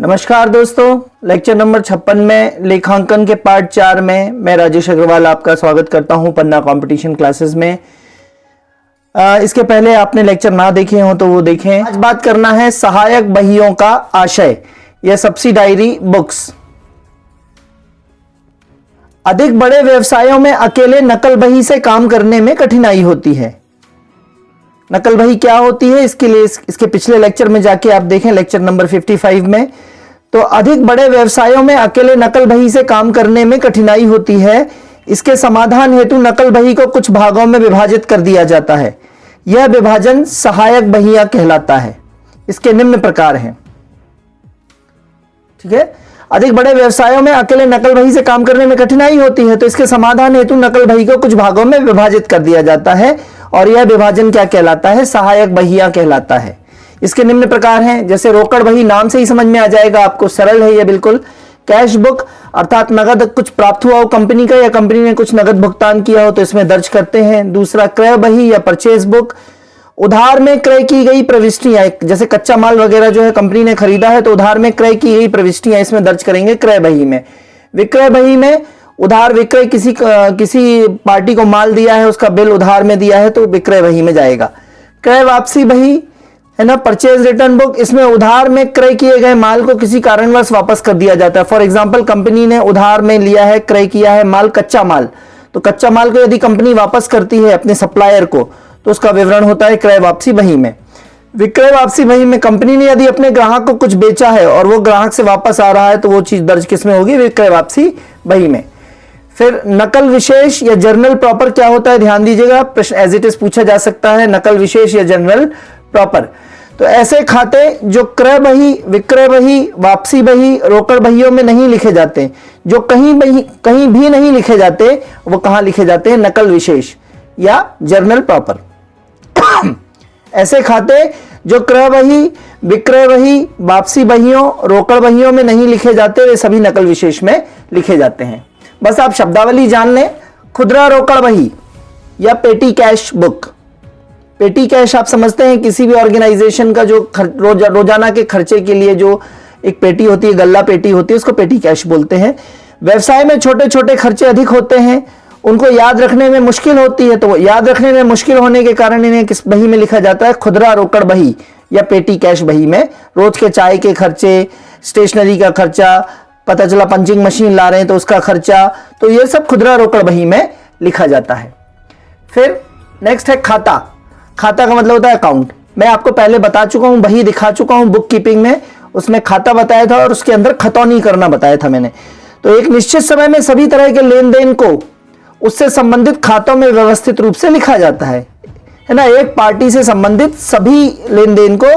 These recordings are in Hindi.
नमस्कार दोस्तों, लेक्चर नंबर 56 में लेखांकन के पार्ट 4 में मैं राजेश अग्रवाल आपका स्वागत करता हूं पन्ना कंपटीशन क्लासेस में। इसके पहले आपने लेक्चर ना देखे हो तो वो देखें। आज बात करना है सहायक बहियों का आशय या सब्सिडायरी बुक्स। अधिक बड़े व्यवसायों में अकेले नकल बही से काम करने में कठिनाई होती है। नकल बही क्या होती है, इसके लिए इसके पिछले लेक्चर में जाके आप देखें, लेक्चर नंबर 55 में। तो अधिक बड़े व्यवसायों में अकेले नकल बही से काम करने में कठिनाई होती है। इसके समाधान हेतु नकल बही को कुछ भागों में विभाजित कर दिया जाता है। यह विभाजन सहायक बहियां कहलाता है। इसके निम्न प्रकार हैं। ठीक है, अधिक बड़े व्यवसायों में अकेले नकल बही से काम करने में कठिनाई होती है, तो इसके समाधान हेतु नकल बही को कुछ भागों में विभाजित कर दिया जाता है और यह विभाजन क्या कहलाता है, सहायक बहियां कहलाता है। इसके निम्न प्रकार हैं, जैसे रोकड़ बही, नाम से ही समझ में आ जाएगा आपको, सरल है यह बिल्कुल। कैश बुक अर्थात नगद कुछ प्राप्त हुआ हो कंपनी का या कंपनी ने कुछ नगद भुगतान किया हो तो इसमें दर्ज करते हैं। दूसरा क्रय बही या परचेज बुक, उधार में क्रय की गई प्रविष्टियां, जैसे कच्चा माल वगैरह जो है कंपनी ने खरीदा है तो उधार में क्रय की गई प्रविष्टियां इसमें दर्ज करेंगे क्रय बही में। विक्रय बही में उधार विक्रय, किसी पार्टी को माल दिया है, उसका बिल उधार में दिया है तो विक्रय बही में जाएगा। क्रय वापसी बही है ना, परचेज रिटर्न बुक, इसमें उधार में क्रय किए गए माल को किसी कारणवश वापस कर दिया जाता है। फॉर एग्जांपल, कंपनी ने उधार में लिया है, क्रय किया है माल, कच्चा माल, तो कच्चा माल को यदि कंपनी वापस करती है अपने सप्लायर को तो उसका विवरण होता है क्रय वापसी बही में। विक्रय वापसी बही में कंपनी ने यदि अपने ग्राहक को कुछ बेचा है और वो ग्राहक से वापस आ रहा है तो वो चीज दर्ज किसमें होगी, विक्रय वापसी बही में। फिर नकल विशेष या जर्नल प्रॉपर क्या होता है, ध्यान दीजिएगा, प्रश्न एज इट इज पूछा जा सकता है, नकल विशेष या जर्नल प्रॉपर। तो ऐसे खाते जो क्रय बही, विक्रय बही, वापसी बही, रोकड़ बहियों में नहीं लिखे जाते, जो कहीं भी नहीं लिखे जाते, वो कहां लिखे जाते हैं, नकल विशेष या जर्नल प्रॉपर। ऐसे खाते जो क्रय बही, विक्रय बही, वापसी बहियों, रोकड़ बहियों में नहीं लिखे जाते, वे सभी नकल विशेष में लिखे जाते हैं। बस आप शब्दावली जान लें। खुदरा रोकड़ बही या पेटी कैश बुक। पेटी कैश आप समझते हैं, किसी भी ऑर्गेनाइजेशन का जो रोजाना के खर्चे के लिए जो एक पेटी होती है, गल्ला पेटी होती है, उसको पेटी कैश बोलते हैं। व्यवसाय में छोटे छोटे खर्चे अधिक होते हैं, उनको याद रखने में मुश्किल होती है, तो याद रखने में मुश्किल होने के कारण इन्हें किस बही में लिखा जाता है, खुदरा रोकड़ बही या पेटी कैश बही में। रोज के चाय के खर्चे, स्टेशनरी का खर्चा, पता चला पंचिंग मशीन ला रहे हैं तो उसका खर्चा, तो ये सब खुदरा रोकड़ बही में लिखा जाता है। फिर नेक्स्ट है खाता। खाता का मतलब होता है अकाउंट। मैं आपको पहले बता चुका हूं, बही दिखा चुका हूं बुक कीपिंग में, उसमें खाता बताया था और उसके अंदर खतौनी करना बताया था मैंने। तो एक निश्चित समय में सभी तरह के लेन देन को उससे संबंधित खातों में व्यवस्थित रूप से लिखा जाता है ना। एक पार्टी से संबंधित सभी लेन देन को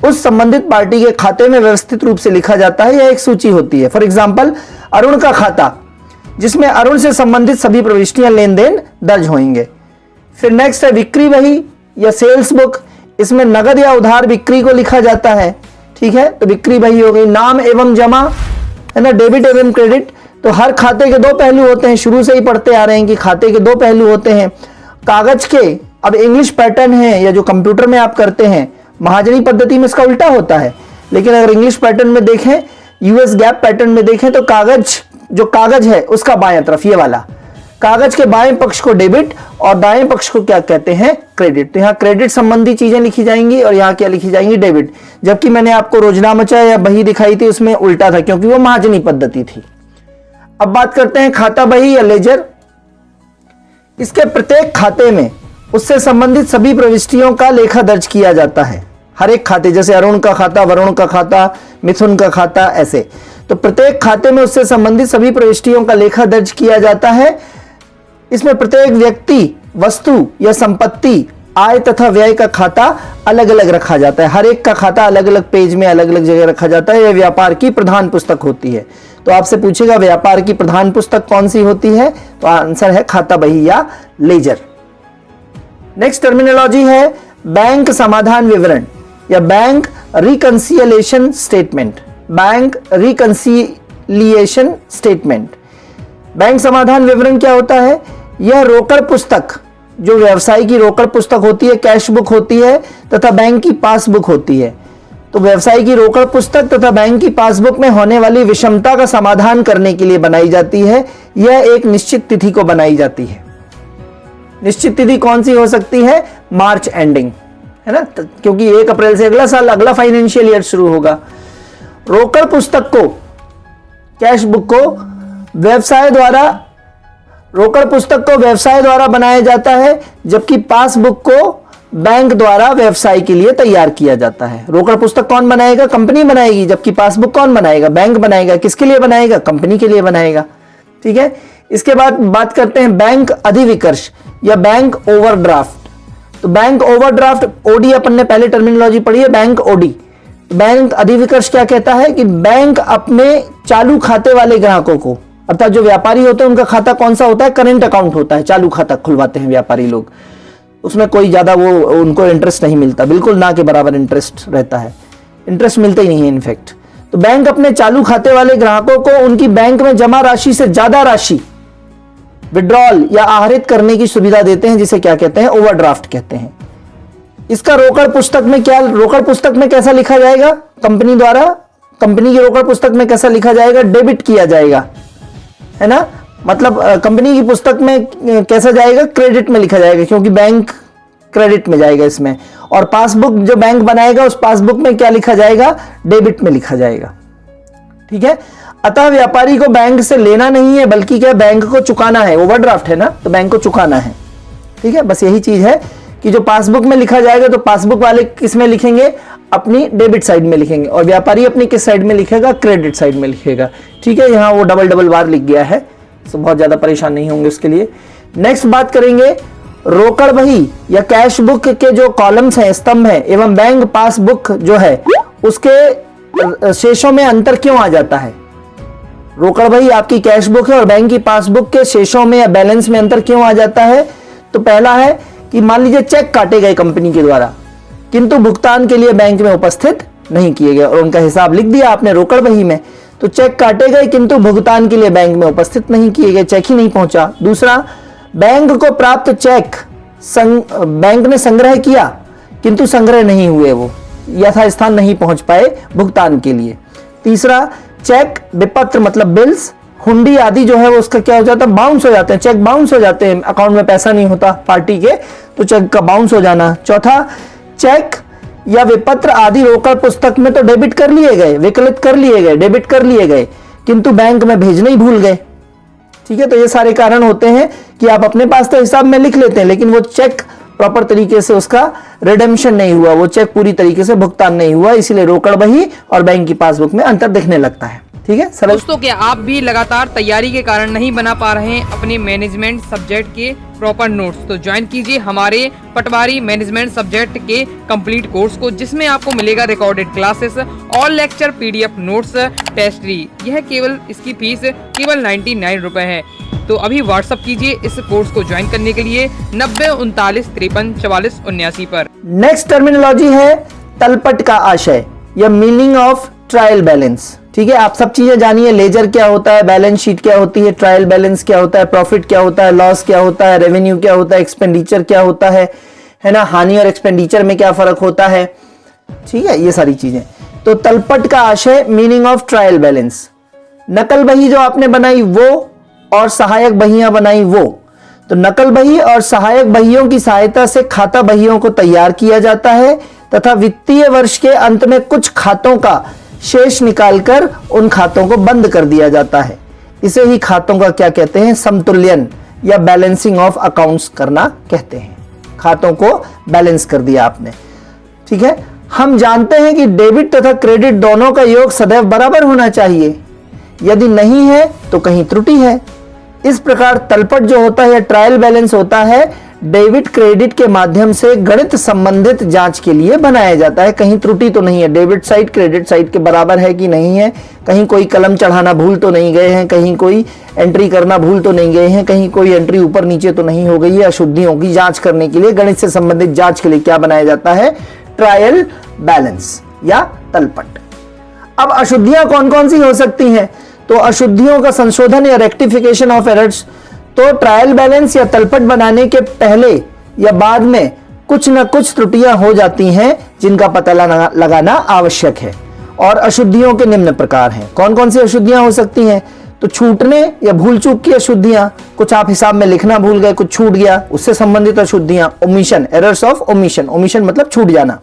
उस संबंधित पार्टी के खाते में व्यवस्थित रूप से लिखा जाता है, यह एक सूची होती है। फॉर एग्जांपल, अरुण का खाता, जिसमें अरुण से संबंधित सभी प्रविष्टियां लेन देन दर्ज होंगे। फिर नेक्स्ट है बिक्री बही या सेल्स बुक, इसमें नगद या उधार बिक्री को लिखा जाता है। ठीक है, तो बिक्री बही हो गई। नाम एवं जमा है ना, डेबिट एवं क्रेडिट, तो हर खाते के दो पहलू होते हैं, शुरू से ही पढ़ते आ रहे हैं कि खाते के दो पहलू होते हैं। कागज के, अब इंग्लिश पैटर्न है या जो कंप्यूटर में आप करते हैं, महाजनी पद्धति में इसका उल्टा होता है, लेकिन अगर इंग्लिश पैटर्न में देखें, यूएस गैप पैटर्न में देखें, तो कागज, जो कागज है उसका बाएं तरफ ये वाला, कागज के बाएं पक्ष को डेबिट और दाएं पक्ष को क्या कहते हैं, क्रेडिट। तो यहाँ क्रेडिट संबंधी चीजें लिखी जाएंगी और यहाँ क्या लिखी जाएंगी, डेबिट। जबकि मैंने आपको रोजनामचा या बही दिखाई थी, उसमें उल्टा था क्योंकि वो महाजनी पद्धति थी। अब बात करते हैं खाता बही या लेजर। इसके प्रत्येक खाते में उससे संबंधित सभी प्रविष्टियों का लेखा दर्ज किया जाता है। हर एक खाते, जैसे अरुण का खाता, वरुण का खाता, मिथुन का खाता, ऐसे, तो प्रत्येक खाते में उससे संबंधित सभी प्रविष्टियों का लेखा दर्ज किया जाता है। इसमें प्रत्येक व्यक्ति, वस्तु या संपत्ति, आय तथा व्यय का खाता अलग अलग रखा जाता है। हर एक का खाता अलग अलग पेज में अलग अलग जगह रखा जाता है। यह व्यापार की प्रधान पुस्तक होती है। तो आपसे पूछेगा व्यापार की प्रधान पुस्तक कौन सी होती है, तो आंसर है खाता बही या लेजर। नेक्स्ट टर्मिनोलॉजी है बैंक समाधान विवरण या bank reconciliation statement. Bank reconciliation statement, bank समाधान विवरण क्या होता है, यह रोकड़ पुस्तक, जो व्यवसाय की रोकड़ पुस्तक होती है, कैश बुक होती है तथा बैंक की पासबुक होती है। तो व्यवसाय की रोकड़ पुस्तक तथा बैंक की पासबुक में होने वाली विषमता का समाधान करने के लिए बनाई जाती है। यह एक निश्चित तिथि को बनाई जाती है। निश्चित तिथि कौन सी हो सकती है? मार्च एंडिंग, है ना, क्योंकि 1 अप्रैल से अगला साल, अगला फाइनेंशियल ईयर शुरू होगा। रोकड़ पुस्तक को, कैश बुक को व्यवसाय द्वारा, रोकड़ पुस्तक को व्यवसाय द्वारा बनाया जाता है, जबकि पासबुक को बैंक द्वारा व्यवसाय के लिए तैयार किया जाता है। रोकड़ पुस्तक कौन बनाएगा? कंपनी बनाएगी, जबकि पासबुक कौन बनाएगा? बैंक बनाएगा। किसके लिए बनाएगा? कंपनी के लिए बनाएगा। ठीक है। इसके बाद बात करते हैं बैंक अधिविकर्ष या बैंक ओवरड्राफ्ट। तो बैंक ओवरड्राफ्ट, ओडी अपन ने पहले टर्मिनोलॉजी पढ़ी है, बैंक ओडी। बैंक अधिविकर्ष क्या कहता है कि बैंक अपने चालू खाते वाले ग्राहकों को, अर्थात जो व्यापारी होते हैं उनका खाता कौन सा होता है? करेंट अकाउंट होता है। चालू खाता खुलवाते हैं व्यापारी लोग, उसमें कोई ज्यादा वो उनको इंटरेस्ट नहीं मिलता, बिल्कुल ना के बराबर इंटरेस्ट रहता है, इंटरेस्ट मिलता ही नहीं है इनफैक्ट। तो बैंक अपने चालू खाते वाले ग्राहकों को उनकी बैंक में जमा राशि से ज्यादा राशि विड्रॉल या आहरित करने की सुविधा देते हैं, जिसे क्या कहते हैं? ओवरड्राफ्ट कहते हैं। इसका रोकड़ पुस्तक में क्या, रोकड़ पुस्तक में कैसा लिखा जाएगा? कंपनी द्वारा, कंपनी की रोकड़ पुस्तक में कैसा लिखा जाएगा? डेबिट किया जाएगा, है ना। मतलब कंपनी की पुस्तक में कैसा जाएगा? क्रेडिट में लिखा जाएगा, क्योंकि बैंक क्रेडिट में जाएगा इसमें। और पासबुक जो बैंक बनाएगा उस पासबुक में क्या लिखा जाएगा? डेबिट में लिखा जाएगा। ठीक है। अतः व्यापारी को बैंक से लेना नहीं है, बल्कि क्या, बैंक को चुकाना है। ओवरड्राफ्ट है ना, तो बैंक को चुकाना है। ठीक है। बस यही चीज है कि जो पासबुक में लिखा जाएगा तो पासबुक वाले किस में लिखेंगे? अपनी डेबिट साइड में लिखेंगे, और व्यापारी अपनी किस साइड में लिखेगा? क्रेडिट साइड में लिखेगा। ठीक है। यहाँ वो डबल बार लिख गया है, तो बहुत ज्यादा परेशान नहीं होंगे उसके लिए। नेक्स्ट बात करेंगे रोकड़ बही या कैश बुक के जो कॉलम्स हैं, स्तंभ हैं, एवं बैंक पासबुक जो है उसके शेषों में अंतर क्यों आ जाता है? रोकड़ बही आपकी कैश बुक है और बैंक की पासबुक के शेषों में या बैलेंस में अंतर क्यों आ जाता है? तो पहला है कि मान लीजिए चेक काटे गए कंपनी के द्वारा, किंतु भुगतान के लिए बैंक में उपस्थित नहीं किए गए, और उनका हिसाब लिख दिया आपने रोकड़ बही में। तो चेक काटे गए किंतु भुगतान के लिए बैंक में उपस्थित नहीं किए गए, चेक ही नहीं पहुंचा। दूसरा, बैंक को प्राप्त चेक बैंक ने संग्रह किया किंतु संग्रह नहीं हुए, वो यथास्थान नहीं पहुंच पाए भुगतान के लिए। तीसरा, चेक विपत्र मतलब बिल्स, हुंडी आदि जो है वो उसका क्या हो जाता है? बाउंस हो जाते हैं, चेक बाउंस हो जाते हैं, अकाउंट में पैसा नहीं होता पार्टी के, तो चेक का बाउंस हो जाना। चौथा, चेक या विपत्र आदि रोकड़ पुस्तक में तो डेबिट कर लिए गए, विकलित कर लिए गए, डेबिट कर लिए गए, किंतु बैंक में भेजने ही भूल गए। ठीक है। तो ये सारे कारण होते हैं कि आप अपने पास तो हिसाब में लिख लेते हैं, लेकिन वो चेक प्रॉपर तरीके से उसका रिडेम्पशन नहीं हुआ, वो चेक पूरी तरीके से भुगतान नहीं हुआ, इसीलिए रोकड़ बही और बैंक की पासबुक में अंतर दिखने लगता है। ठीक है सरल। दोस्तों, क्या आप भी लगातार तैयारी के कारण नहीं बना पा रहे हैं अपने मैनेजमेंट सब्जेक्ट के प्रॉपर नोट्स? तो ज्वाइन कीजिए हमारे पटवारी मैनेजमेंट सब्जेक्ट के कंप्लीट कोर्स को, जिसमें आपको मिलेगा recorded classes, all lecture PDF notes, टेस्टरी। यह केवल, इसकी फीस केवल 99 रुपए है। तो अभी व्हाट्सअप कीजिए इस कोर्स को ज्वाइन करने के लिए 90 39 53 44 79 पर। नेक्स्ट टर्मिनोलॉजी है तलपट का आशय या मीनिंग ऑफ ट्रायल बैलेंस। ठीक है। आप सब चीजें जानिए, लेजर क्या होता है, बैलेंस शीट क्या होती है, ट्रायल बैलेंस क्या होता है, प्रॉफिट क्या होता है, लॉस क्या होता है, रेवेन्यू क्या होता है, एक्सपेंडिचर क्या होता है ना, हानि और एक्सपेंडिचर में क्या फर्क होता है। ठीक है। ये सारी चीजें। तो तलपट का आशय, मीनिंग ऑफ ट्रायल बैलेंस। नकल बही जो आपने बनाई वो, और सहायक बहियां बनाई वो। तो नकल बही और सहायक बहियों की सहायता से खाता बहियों को तैयार किया जाता है तथा वित्तीय वर्ष के अंत में कुछ खातों का शेष निकालकर उन खातों को बंद कर दिया जाता है। इसे ही खातों का क्या कहते हैं? समतुल्यन या बैलेंसिंग ऑफ अकाउंट्स करना कहते हैं। खातों को बैलेंस कर दिया आपने। ठीक है। हम जानते हैं कि डेबिट तथा क्रेडिट दोनों का योग सदैव बराबर होना चाहिए, यदि नहीं है तो कहीं त्रुटि है। इस प्रकार तलपट जो होता है या ट्रायल बैलेंस होता है, डेबिट क्रेडिट के माध्यम से गणित संबंधित जांच के लिए बनाया जाता है। कहीं त्रुटि तो नहीं है, डेबिट साइड क्रेडिट साइड के बराबर है कि नहीं है, कहीं कोई कलम चढ़ाना भूल तो नहीं गए हैं, कहीं कोई एंट्री करना भूल तो नहीं गए हैं, कहीं कोई एंट्री ऊपर नीचे तो नहीं हो गई है। अशुद्धियों की जांच करने के लिए, गणित से संबंधित जांच के लिए क्या बनाया जाता है? ट्रायल बैलेंस या तलपट। अब अशुद्धियां कौन कौन सी हो सकती हैं? तो अशुद्धियों का संशोधन या रेक्टिफिकेशन ऑफ एरर्स, तो ट्रायल बैलेंस या तलपट बनाने के पहले या बाद में कुछ न कुछ त्रुटियां हो जाती हैं जिनका पता लगाना आवश्यक है। और अशुद्धियों के निम्न प्रकार हैं। कौन कौन सी अशुद्धियां हो सकती हैं? तो छूटने या भूल चूक की अशुद्धियां, कुछ आप हिसाब में लिखना भूल गए, कुछ छूट गया, उससे संबंधित अशुद्धियां, omission, errors of omission, omission मतलब छूट जाना।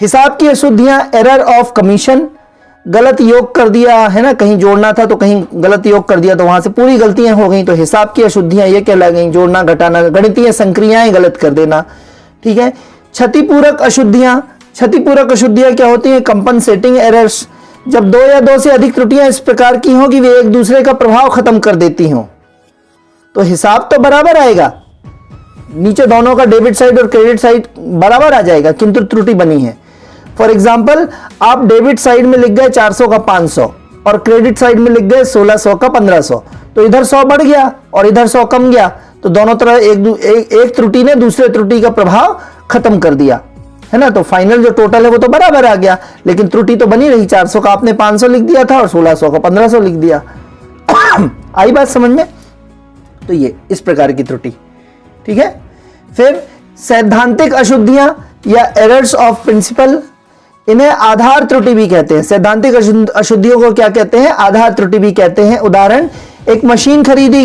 हिसाब की अशुद्धियां, एरर ऑफ कमीशन, गलत योग कर दिया है ना, कहीं जोड़ना था तो कहीं गलत योग कर दिया तो वहां से पूरी गलतियां हो गई, तो हिसाब की अशुद्धियां ये कहला गई, जोड़ना घटाना, गणितीय संक्रियाएं गलत कर देना। ठीक है। क्षतिपूरक अशुद्धियां, क्षतिपूरक अशुद्धियां क्या होती हैं? कंपनसेटिंग एरर्स, जब दो या दो से अधिक त्रुटियां इस प्रकार की हों कि वे एक दूसरे का प्रभाव खत्म कर देती हों, तो हिसाब तो बराबर आएगा, नीचे दोनों का डेबिट साइड और क्रेडिट साइड बराबर आ जाएगा, किंतु त्रुटि बनी है। फॉर एग्जाम्पल, आप डेबिट साइड में लिख गए 400 का 500 और क्रेडिट साइड में लिख गए 1600 का 1500, तो इधर 100 बढ़ गया और इधर 100 कम गया, तो दोनों तरह एक त्रुटि ने दूसरे त्रुटि का प्रभाव खत्म कर दिया, है ना। तो फाइनल जो टोटल है वो तो बराबर आ गया, लेकिन त्रुटि तो बनी रही, 400 का आपने 500 लिख दिया था और 1600 का 1500 लिख दिया। आई बात समझ में? तो ये इस प्रकार की त्रुटि। ठीक है। फिर सैद्धांतिक अशुद्धियां या एरर्स ऑफ प्रिंसिपल, इन्हें आधार त्रुटि भी कहते हैं। सैद्धांतिक अशुद्धियों को क्या कहते हैं? आधार त्रुटि भी कहते हैं। उदाहरण, एक मशीन खरीदी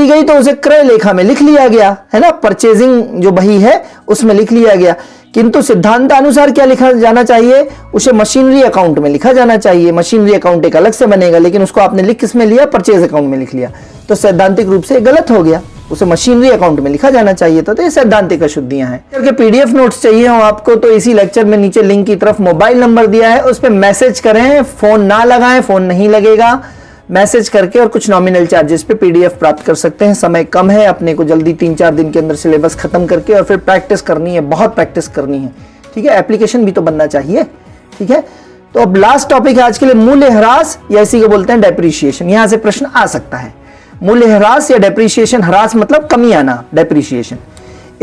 गई तो उसे क्रय लेखा में लिख लिया गया, है ना, परचेजिंग जो बही है उसमें लिख लिया गया, किंतु सिद्धांतानुसार क्या लिखा जाना चाहिए? उसे मशीनरी अकाउंट में लिखा जाना चाहिए। मशीनरी अकाउंट एक अलग से बनेगा, लेकिन उसको आपने लिख किस में लिया? परचेज अकाउंट में लिख लिया, तो सैद्धांतिक रूप से गलत हो गया, उसे मशीनरी अकाउंट में लिखा जाना चाहिए था। तो ये सैद्धांतिक अशुद्धियां हैं। करके पीडीएफ नोट्स चाहिए हो आपको तो इसी लेक्चर में नीचे लिंक की तरफ मोबाइल नंबर दिया है, उस पर मैसेज करें, फोन ना लगाएं, फोन नहीं लगेगा, मैसेज करके और कुछ नॉमिनल चार्जेस पे पीडीएफ प्राप्त कर सकते हैं। समय कम है, अपने को जल्दी 3-4 दिन के अंदर सिलेबस खत्म करके और फिर प्रैक्टिस करनी है, बहुत प्रैक्टिस करनी है। ठीक है। एप्लीकेशन भी तो बनना चाहिए। ठीक है। तो अब लास्ट टॉपिक है आज के लिए, मूल्यह्रास या इसी को बोलते हैं डेप्रिसिएशन। यहां से प्रश्न आ सकता है, मूल्यह्रास या डेप्रिसिएशन। ह्रास मतलब कमी आना, डेप्रिसिएशन।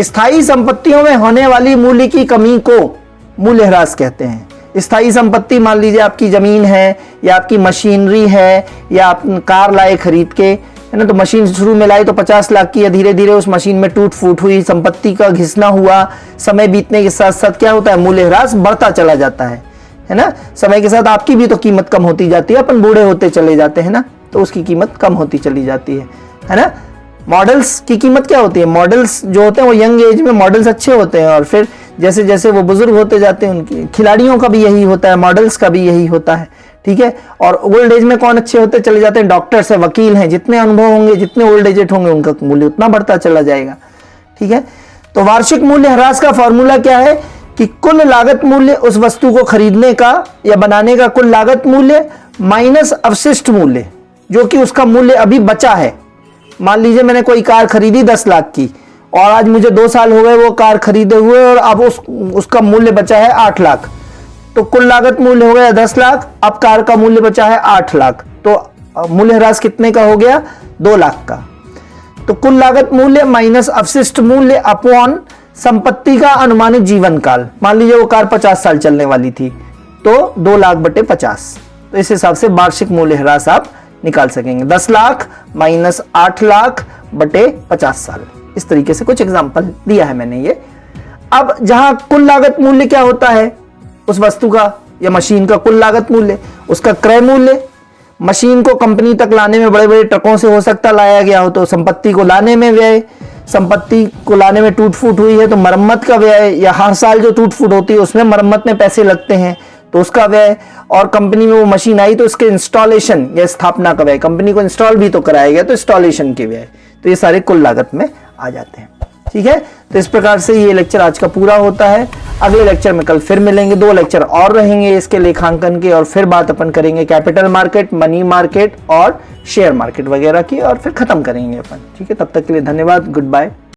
स्थायी संपत्तियों में होने वाली मूल्य की कमी को मूल्यह्रास कहते हैं। स्थायी संपत्ति, मान लीजिए आपकी जमीन है या आपकी मशीनरी है या आप कार लाए खरीद के, है ना, तो मशीन शुरू में लाई तो 50 लाख की है, धीरे धीरे उस मशीन में टूट फूट हुई, संपत्ति का घिसना हुआ, समय बीतने के साथ साथ क्या होता है? मूल्यह्रास बढ़ता चला जाता है ना। समय के साथ आपकी भी तो कीमत कम होती जाती है, अपन बूढ़े होते चले जाते हैं ना, तो उसकी कीमत कम होती चली जाती है ना। मॉडल्स की कीमत क्या होती है? मॉडल्स जो होते हैं वो यंग एज में मॉडल्स अच्छे होते हैं और फिर जैसे जैसे वो बुजुर्ग होते जाते हैं, उनकी खिलाड़ियों का भी यही होता है, मॉडल्स का भी यही होता है। ठीक है। और ओल्ड एज में कौन अच्छे होते चले जाते हैं? डॉक्टर्स है, वकील हैं, जितने अनुभव होंगे, जितने ओल्ड एजेड होंगे, उनका मूल्य उतना बढ़ता चला जाएगा। ठीक है। तो वार्षिक मूल्य ह्रास का फॉर्मूला क्या है कि कुल लागत मूल्य, उस वस्तु को खरीदने का या बनाने का कुल लागत मूल्य माइनस अवशिष्ट मूल्य, जो कि उसका मूल्य अभी बचा है। मान लीजिए मैंने कोई कार खरीदी 10 लाख की और आज मुझे 2 साल हो गए वो कार खरीदे हुए और अब उसका मूल्य बचा है 8 लाख, तो कुल लागत मूल्य हो गया 10 लाख, अब कार का मूल्य बचा है 8 लाख, तो मूल्यह्रास कितने का हो गया? 2 लाख का। तो कुल लागत मूल्य माइनस अवशिष्ट मूल्य अपॉन संपत्ति का अनुमानित जीवन काल। मान लीजिए वो कार 50 साल चलने वाली थी, तो 2 लाख बटे 50, तो इस हिसाब से वार्षिक मूल्यह्रास आप निकाल सकेंगे। 10 लाख माइनस 8 लाख बटे 50 साल। इस तरीके से कुछ एग्जांपल दिया है मैंने ये। अब जहां कुल लागत मूल्य क्या होता है उस वस्तु का या मशीन का? कुल लागत मूल्य, उसका क्रय मूल्य, मशीन को कंपनी तक लाने में बड़े बड़े ट्रकों से हो सकता लाया गया हो, तो संपत्ति को लाने में व्यय, संपत्ति को लाने में टूट फूट हुई है तो मरम्मत का व्यय, या हर साल जो टूट फूट होती है उसमें मरम्मत में पैसे लगते हैं तो उसका व्यय, और कंपनी में वो मशीन आई तो उसके इंस्टॉलेशन या स्थापना का व्यय, कंपनी को इंस्टॉल भी तो कराया गया तो इंस्टॉलेशन के व्यय, तो ये सारे कुल लागत में आ जाते हैं। ठीक है। तो इस प्रकार से ये लेक्चर आज का पूरा होता है। अगले लेक्चर में कल फिर मिलेंगे, 2 लेक्चर और रहेंगे इसके लेखांकन के, और फिर बात अपन करेंगे कैपिटल मार्केट, मनी मार्केट और शेयर मार्केट वगैरह की, और फिर खत्म करेंगे अपन। ठीक है। तब तक के लिए धन्यवाद, गुड बाय।